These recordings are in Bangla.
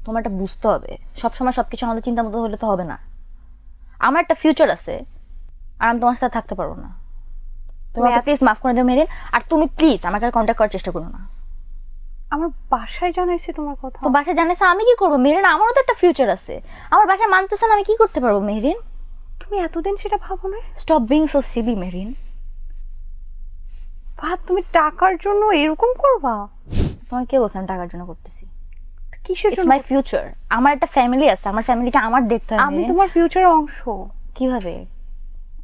তোমার এটা বুঝতে হবে, সবসময় সবকিছু আমাদের চিন্তা মতো হলে তো হবে না। আমার একটা ফিউচার আছে, আর আমি তোমার সাথে থাকতে পারবো না। তুমি প্লিজ মাফ করে দিও মেরিন, আর তুমি প্লিজ আমাকে আর কন্ট্যাক্ট করার চেষ্টা করো না। আমার বাসায় জানাইছি তোমার কথা। তো বাসায় জানাইছে আমি কি করবো মেরিন? আমারও তো একটা ফিউচার আছে। আমার বাসায় মানতেছে না, আমি কি করতে পারবো মেরিন? তুমি এতদিন সেটা ভাবো না? Stop being so silly Marin. ভাত, তুমি টাকার জন্য এরকম করবা? তোমাকে কে বলছে আমি টাকার জন্য করতেছি? কিসের ইটস জন্য? My future. আমার একটা ফ্যামিলি আছে, আমার ফ্যামিলিটা আমার দেখতে হয়। আমি তোমার ফিউচারের অংশ। কিভাবে?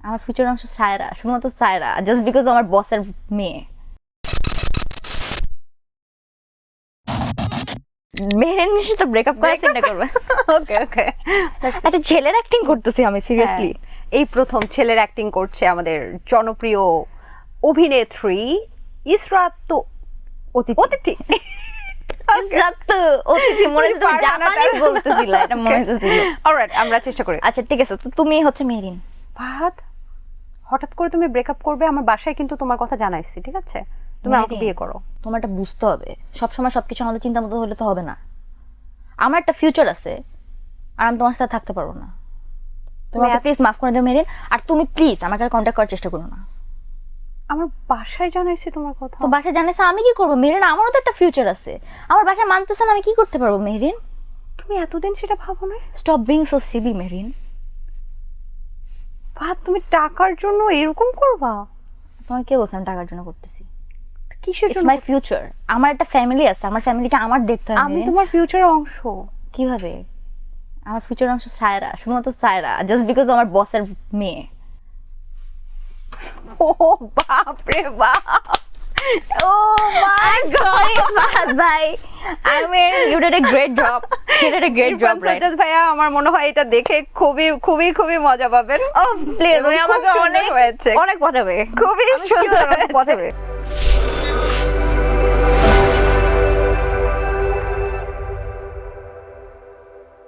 আমার ফিউচার অংশ সায়রা, শুধুমাত্র সায়রা, জাস্ট বিকজ আমার বসের মেয়ে। মেহেরের সাথে ব্রেকআপ করার চিন্তা করবে? ওকে ওকে। একটা ছেলের অ্যাক্টিং করতেছি আমি, সিরিয়াসলি। এই প্রথম ছেলের অ্যাক্টিং করছে আমাদের জনপ্রিয় অভিনেত্রী ইসরাত তো অতিথি অতিথি। অতিথি মনে হচ্ছে তুমি জাপানিজ বলতেছিলা, এটা মনে হচ্ছিল। অলরাইট, আমরা চেষ্টা করি। আচ্ছা ঠিক আছে, তো তুমি হচ্ছে মেহেরিন। ভাত, হঠাৎ করে তুমি ব্রেকআপ করবে, আমার বাসায় কিন্তু তোমার কথা জানাইছি, ঠিক আছে? তুমি আমাকে বিয়ে করো। তোমার এটা বুঝতে হবে, সবসময় সবকিছু আমাদের চিন্তা মতো হলে তো হবে না। আমার একটা ফিউচার আছে, আর আমি তোমার সাথে থাকতে পারবো না। তুমি প্লিজ মাফ করে দিও মেরিন, আর তুমি প্লিজ আমাকে আর কন্ট্যাক্ট করার চেষ্টা করো না। আমার বাসায় জানাইছি তোমার কথা। তো বাসায় জানাইছে আমি কি করবো মেরিন? আমারও তো একটা ফিউচার আছে। আমার বাসায় মানতেছে না, আমি কি করতে পারবো মেরিন? তুমি এতদিন সেটা ভাবো না? Stop being so silly Marin. ভাত, তুমি টাকার জন্য এরকম করবা? তোমাকে কে বলছে আমি টাকার জন্য করতেছি? কিসের ইটস জন্য? My future. আমার একটা ফ্যামিলি আছে, আমার ফ্যামিলিটা আমার দেখতে হয়। আমি তোমার ফিউচারের অংশ। কিভাবে? আমার ফিউচার অংশ সায়রা, শুধুমাত্র সায়রা, জাস্ট বিকজ আমার বসের মেয়ে। ও বাপ রে বাপ! ও মাই সরি ভাই, I mean you did a great job. You did a great job, right? Sajjad ভাইয়া, আমার মনে হয় এটা দেখে খুবই খুবই খুবই মজা পাবেন। Oh, please, এবং আমাকে খুব সুন্দর অনেক হয়েছে। অনেক পচাবে, খুবই আমি sure সুন্দর আমাকে হয়েছে। পচাবে।